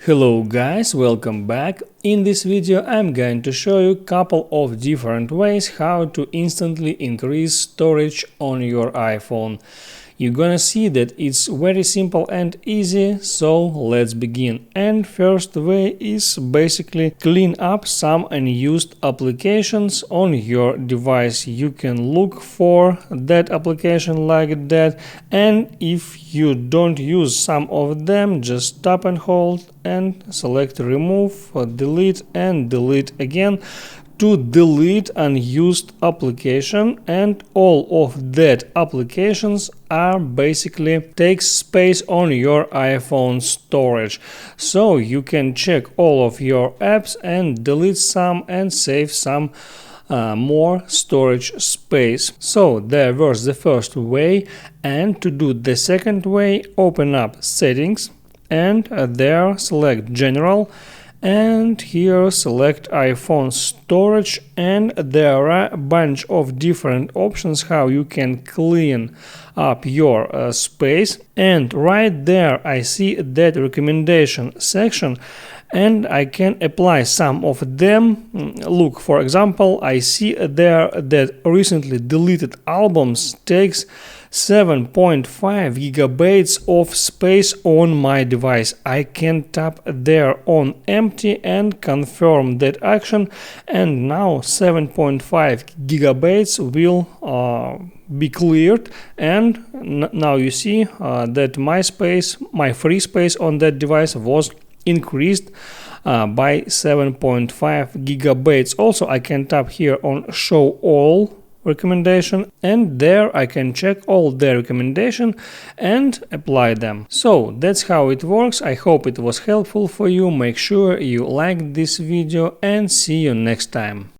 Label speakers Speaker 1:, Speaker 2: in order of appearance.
Speaker 1: Hello guys, welcome back. In this video I'm going to show you a couple of different ways how to instantly increase storage on your iPhone. You're gonna see that it's very simple and easy, so let's begin. And first way is basically clean up some unused applications on your device. You can look for that application like that, and if you don't use some of them, just tap and hold and select remove, delete and delete again to delete unused application, and all of that applications are basically takes space on your iPhone storage. So you can check all of your apps and delete some and save some more storage space. So that was the first way, and to do the second way, open up settings and there select general, and here select iPhone storage, and there are a bunch of different options how you can clean up your space. And right there I see that recommendation section and I can apply some of them. Look, for example, I see there that recently deleted albums takes 7.5 gigabytes of space on my device. I can tap there on empty and confirm that action, and now 7.5 gigabytes will be cleared, and now you see that my free space on that device was increased by 7.5 gigabytes. Also, I can tap here on show all recommendation, and there I can check all the recommendation and apply them. So that's how it works. I hope it was helpful for you. Make sure you like this video and see you next time.